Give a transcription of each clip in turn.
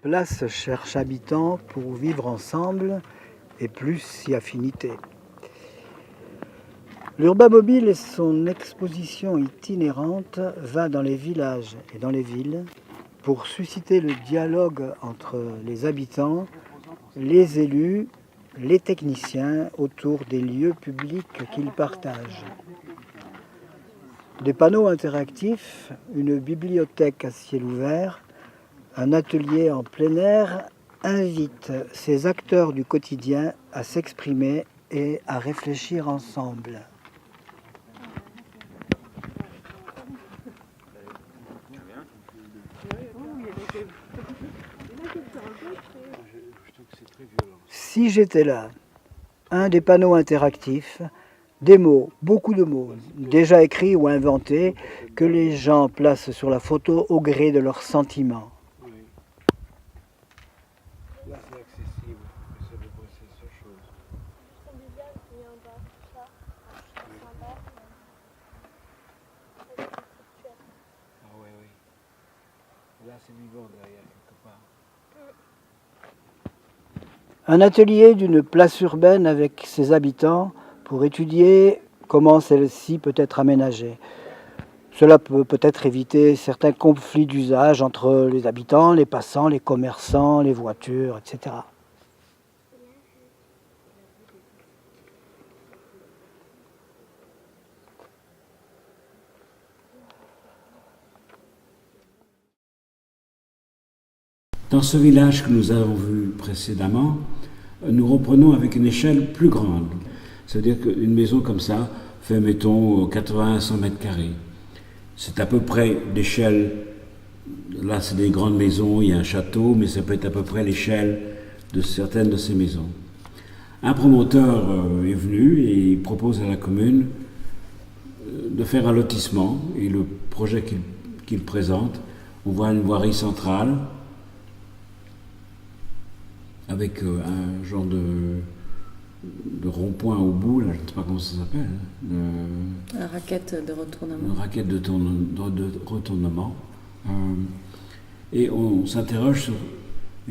place cherche habitants pour vivre ensemble et plus si affinité. L'Urbamobile et son exposition itinérante va dans les villages et dans les villes pour susciter le dialogue entre les habitants, les élus, les techniciens autour des lieux publics qu'ils partagent. Des panneaux interactifs, une bibliothèque à ciel ouvert, un atelier en plein air invitent ces acteurs du quotidien à s'exprimer et à réfléchir ensemble. Si j'étais là, un des panneaux interactifs, des mots, beaucoup de mots, déjà écrits ou inventés, que les gens placent sur la photo au gré de leurs sentiments. Oui. Là c'est accessible, c'est à peu près cette chose. Ah oui, oui. Là c'est vivant derrière quelque part. Un atelier d'une place urbaine avec ses habitants pour étudier comment celle-ci peut être aménagée. Cela peut peut-être éviter certains conflits d'usage entre les habitants, les passants, les commerçants, les voitures, etc. Dans ce village que nous avons vu précédemment, nous reprenons avec une échelle plus grande. C'est-à-dire qu'une maison comme ça fait, mettons, 80 à 100 mètres carrés. C'est à peu près l'échelle, là c'est des grandes maisons, il y a un château, mais ça peut être à peu près l'échelle de certaines de ces maisons. Un promoteur est venu et il propose à la commune de faire un lotissement, et le projet qu'il présente, on voit une voirie centrale avec un genre de rond-point au bout, là, je ne sais pas comment ça s'appelle. La raquette de retournement. Une raquette de retournement. Et on s'interroge sur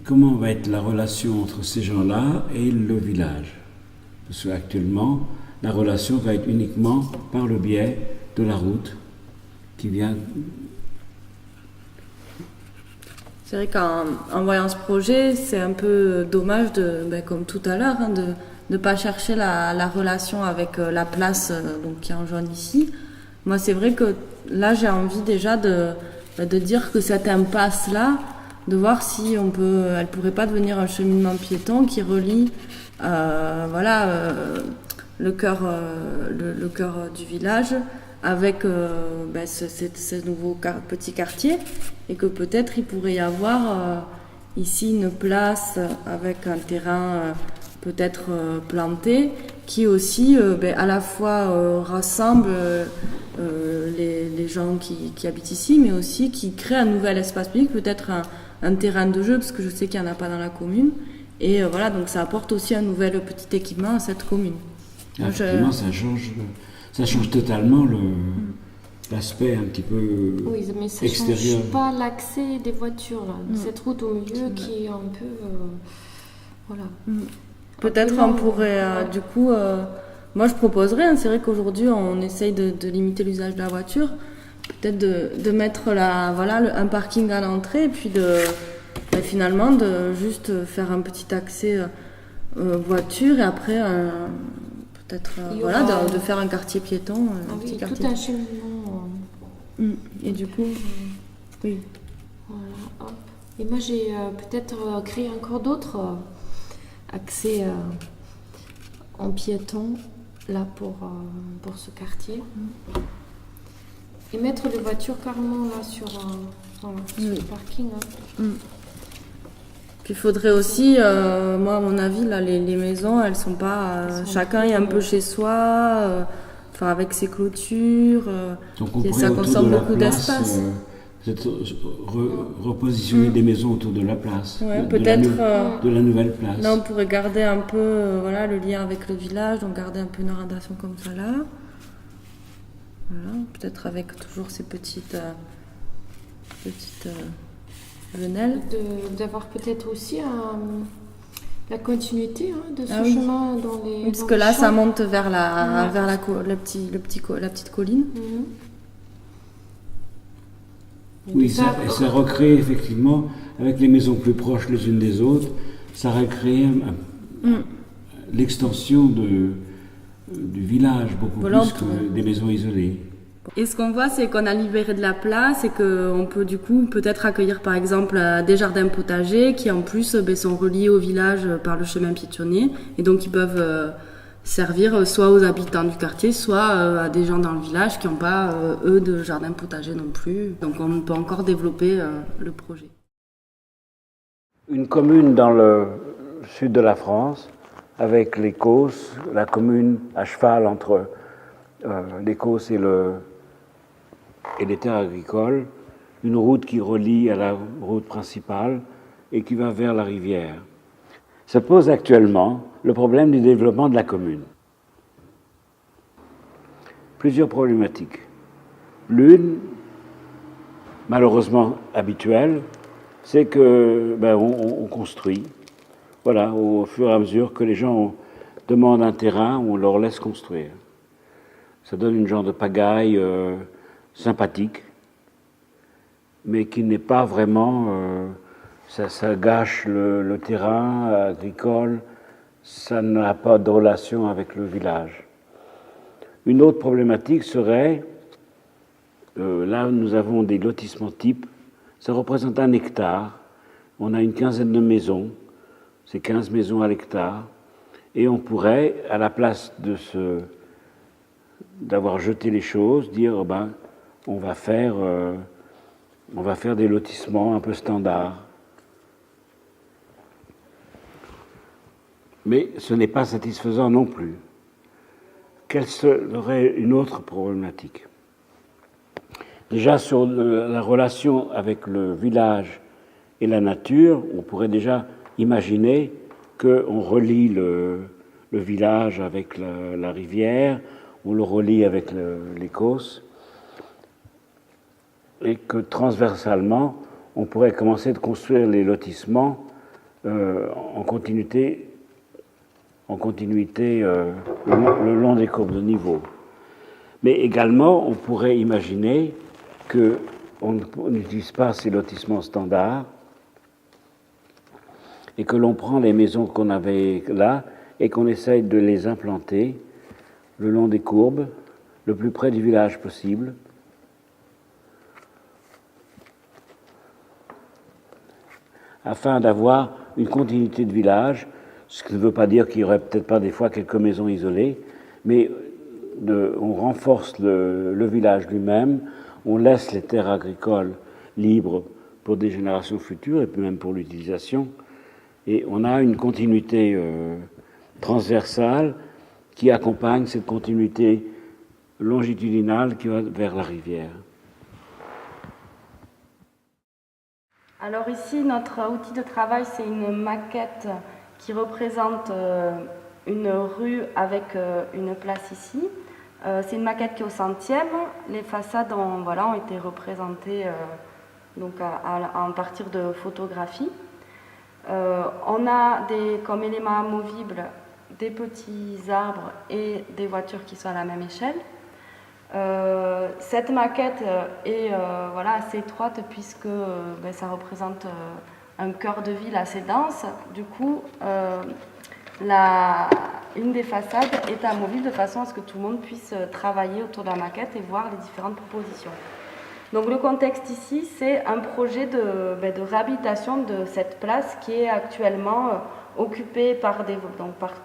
comment va être la relation entre ces gens-là et le village. Parce qu'actuellement, la relation va être uniquement par le biais de la route qui vient. C'est vrai qu'en voyant ce projet, c'est un peu dommage, comme tout à l'heure, de ne pas chercher la relation avec la place donc, qui est en jaune ici. Moi, c'est vrai que là, j'ai envie déjà de dire que cette impasse-là, de voir si elle pourrait pas devenir un cheminement piéton qui relie le cœur du village avec ce nouveau petit quartier, et que peut-être il pourrait y avoir ici une place avec un terrain peut-être planté qui aussi à la fois rassemble les gens qui habitent ici, mais aussi qui crée un nouvel espace public, peut-être un terrain de jeu, parce que je sais qu'il n'y en a pas dans la commune, et donc ça apporte aussi un nouvel petit équipement à cette commune. Effectivement, ça change totalement l'aspect un petit peu oui, mais ça extérieur. Ne change pas l'accès des voitures, là. Cette route au milieu qui est un peu... voilà. Peut-être on pourrait, du coup... moi, je proposerais, c'est vrai qu'aujourd'hui, on essaye de limiter l'usage de la voiture, peut-être de mettre un parking à l'entrée, et puis finalement, de juste faire un petit accès voiture, et après... peut-être de faire un quartier piéton, petit quartier. Tout un cheminement. Et du coup, oui. Voilà, hop. Et moi j'ai peut-être créé encore d'autres accès en piéton là pour ce quartier. Et mettre les voitures carrément là sur le parking. Il faudrait aussi, moi à mon avis, là, les maisons, elles sont pas... chacun est un peu chez soi, avec ses clôtures, et ça consomme beaucoup d'espace. Repositionner des maisons autour de la place, peut-être de la nouvelle place. Là, on pourrait garder un peu le lien avec le village, donc garder un peu une orientation comme ça là. Voilà, peut-être avec toujours ces petites Venelle. D'avoir peut-être aussi la continuité de ce oui. chemin dans les. Oui, parce dans que les là, champs. ça monte vers la petite colline. Mhm. Oui, Ça- et ça recrée effectivement, avec les maisons plus proches les unes des autres, ça recrée l'extension du village beaucoup Voilà, plus que des maisons isolées. Et ce qu'on voit, c'est qu'on a libéré de la place et qu'on peut du coup peut-être accueillir par exemple des jardins potagers qui en plus sont reliés au village par le chemin piétonnier et donc ils peuvent servir soit aux habitants du quartier, soit à des gens dans le village qui n'ont pas eux de jardin potager non plus. Donc on peut encore développer le projet. Une commune dans le sud de la France, avec les Causses, la commune à cheval entre les Causses et les terres agricoles, une route qui relie à la route principale et qui va vers la rivière. Se pose actuellement le problème du développement de la commune. Plusieurs problématiques. L'une, malheureusement habituelle, c'est que on construit. Voilà, au fur et à mesure que les gens demandent un terrain, on leur laisse construire. Ça donne une genre de pagaille sympathique, mais qui n'est pas vraiment. Ça gâche le terrain agricole, ça n'a pas de relation avec le village. Une autre problématique serait, là nous avons des lotissements types, ça représente 1 hectare, on a une quinzaine de maisons, c'est 15 maisons à l'hectare, et on pourrait, à la place d'avoir jeté les choses, dire on va faire des lotissements un peu standards. Mais ce n'est pas satisfaisant non plus. Quelle serait une autre problématique? Déjà sur la relation avec le village et la nature, on pourrait déjà imaginer qu'on relie le village avec la rivière, on le relie avec les Causses, et que transversalement, on pourrait commencer de construire les lotissements en continuité le long des courbes de niveau. Mais également, on pourrait imaginer qu'on n'utilise pas ces lotissements standards et que l'on prend les maisons qu'on avait là et qu'on essaye de les implanter le long des courbes, le plus près du village possible, afin d'avoir une continuité de village, ce qui ne veut pas dire qu'il n'y aurait peut-être pas des fois quelques maisons isolées, mais on renforce le village lui-même, on laisse les terres agricoles libres pour des générations futures et puis même pour l'utilisation, et on a une continuité transversale qui accompagne cette continuité longitudinale qui va vers la rivière. Alors ici, notre outil de travail, c'est une maquette qui représente une rue avec une place ici. C'est une maquette qui est au 100e. Les façades ont été représentées à partir de photographies. On a comme éléments amovibles des petits arbres et des voitures qui sont à la même échelle. Cette maquette est assez étroite puisque ça représente un cœur de ville assez dense. Du coup, une des façades est amovible de façon à ce que tout le monde puisse travailler autour de la maquette et voir les différentes propositions. Donc le contexte ici, c'est un projet de réhabilitation de cette place qui est actuellement occupée par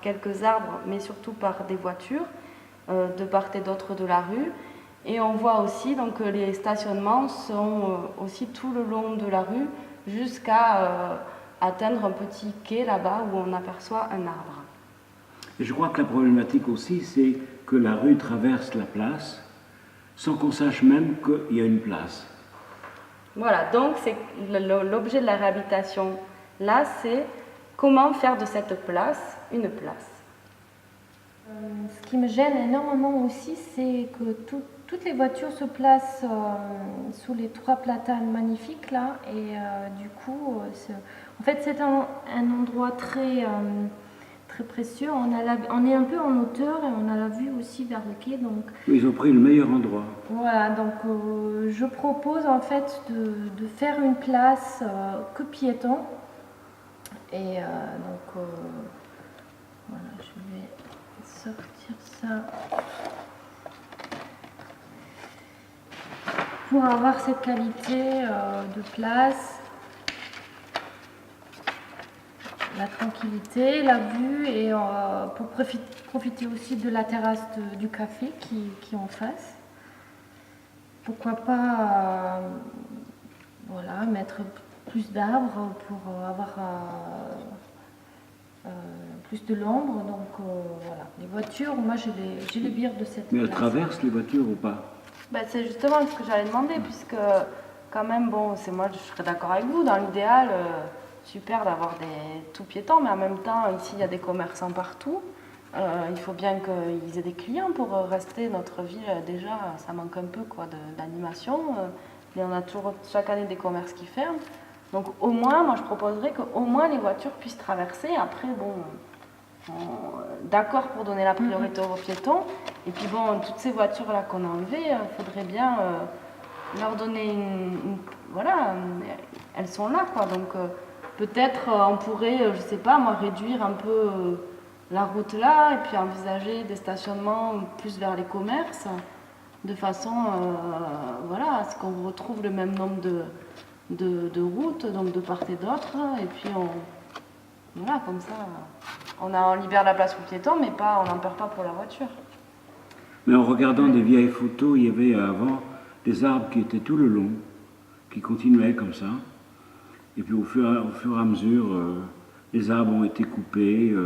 quelques arbres, mais surtout par des voitures de part et d'autre de la rue. Et on voit aussi que les stationnements sont aussi tout le long de la rue jusqu'à atteindre un petit quai là-bas où on aperçoit un arbre. Et je crois que la problématique aussi, c'est que la rue traverse la place sans qu'on sache même qu'il y a une place. Voilà, donc c'est l'objet de la réhabilitation là, c'est comment faire de cette place une place. Ce qui me gêne énormément aussi, c'est que toutes les voitures se placent sous les 3 platanes magnifiques là, et du coup, en fait, c'est un endroit très précieux. On est un peu en hauteur et on a la vue aussi vers le quai. Donc, Ils ont pris le meilleur endroit. voilà, donc je propose en fait de faire une place que piéton. Et donc, voilà, je vais sortir ça pour avoir cette qualité de place. La tranquillité, la vue et pour profiter aussi de la terrasse du café qui est en face. Pourquoi pas voilà, mettre plus d'arbres pour avoir plus de l'ombre. Donc voilà, les voitures, moi j'ai les bires de cette Mais elles place. traversent les voitures ou pas? C'est justement ce que j'allais demander, puisque quand même, bon, moi je serais d'accord avec vous, dans l'idéal, super d'avoir des tout piétons, mais en même temps, ici il y a des commerçants partout. Il faut bien qu'ils aient des clients pour rester. Notre ville, déjà, ça manque un peu quoi, d'animation. Et on a toujours chaque année des commerces qui ferment. Donc au moins, moi je proposerais qu'au moins les voitures puissent traverser. Après, bon, d'accord pour donner la priorité aux piétons. Et puis bon, toutes ces voitures-là qu'on a enlevées, il faudrait bien leur donner voilà, elles sont là quoi. Donc peut-être on pourrait, je sais pas moi, réduire un peu la route là et puis envisager des stationnements plus vers les commerces de façon voilà, à ce qu'on retrouve le même nombre de routes, donc de part et d'autre. Et puis voilà, comme ça, on libère la place aux piétons, mais on n'en perd pas pour la voiture. Mais en regardant des vieilles photos, il y avait avant des arbres qui étaient tout le long, qui continuaient comme ça. Et puis au fur et à mesure, les arbres ont été coupés.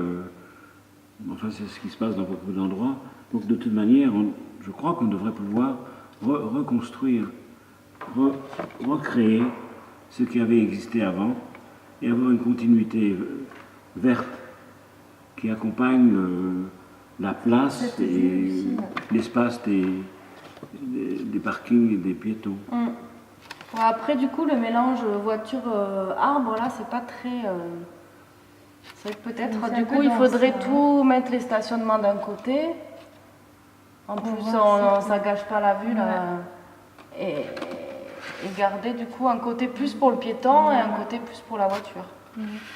Enfin, c'est ce qui se passe dans beaucoup d'endroits. Donc de toute manière, je crois qu'on devrait pouvoir reconstruire, recréer ce qui avait existé avant et avoir une continuité verte qui accompagne la place et l'espace des parkings et des piétons. Après, du coup, le mélange voiture-arbre, là, c'est pas très... C'est vrai que peut-être, du coup, il faudrait tout mettre les stationnements d'un côté. En plus, ça gâche pas la vue, là. Et garder, du coup, un côté plus pour le piéton et un côté plus pour la voiture.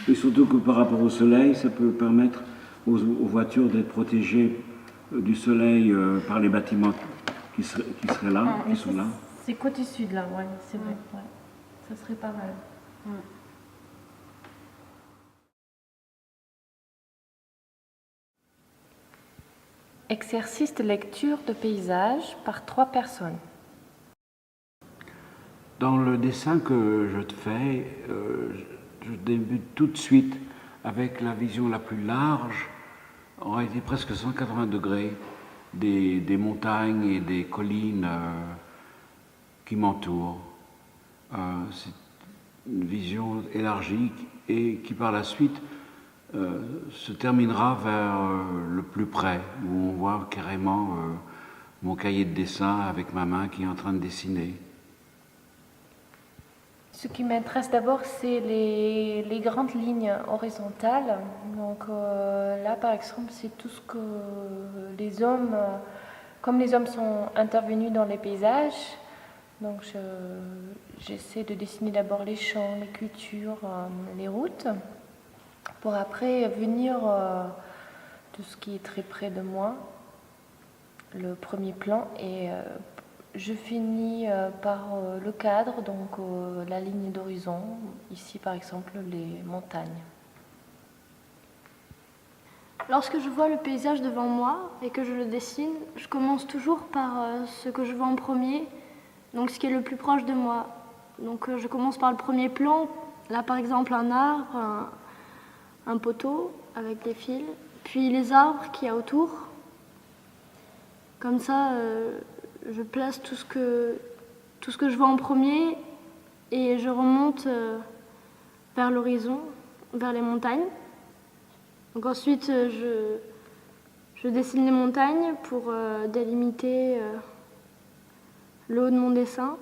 Et surtout que par rapport au soleil, ça peut permettre aux voitures d'être protégées du soleil par les bâtiments qui seraient là, qui sont là. C'est côté sud là, ouais, c'est vrai. Ouais. Ça serait pas mal. Exercice de lecture de paysage par 3 personnes. Dans le dessin que je te fais, je débute tout de suite avec la vision la plus large, en réalité presque 180 degrés, des montagnes et des collines qui m'entourent. C'est une vision élargie et qui par la suite se terminera vers le plus près, où on voit carrément mon cahier de dessin avec ma main qui est en train de dessiner. Ce qui m'intéresse d'abord, c'est les grandes lignes horizontales. Donc là, par exemple, c'est tout ce que les hommes, comme les hommes sont intervenus dans les paysages, donc j'essaie de dessiner d'abord les champs, les cultures, les routes, pour après venir tout ce qui est très près de moi, le premier plan, et je finis par le cadre, donc la ligne d'horizon, ici par exemple les montagnes. Lorsque je vois le paysage devant moi et que je le dessine, je commence toujours par ce que je vois en premier, donc ce qui est le plus proche de moi. Donc je commence par le premier plan, là par exemple un arbre, un poteau avec des fils, puis les arbres qu'il y a autour. Comme ça, je place tout ce que je vois en premier et je remonte vers l'horizon, vers les montagnes. Donc ensuite, je dessine les montagnes pour délimiter le haut de mon dessin.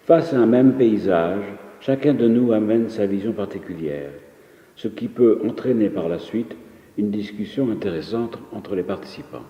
Face à un même paysage, chacun de nous amène sa vision particulière, ce qui peut entraîner par la suite une discussion intéressante entre les participants.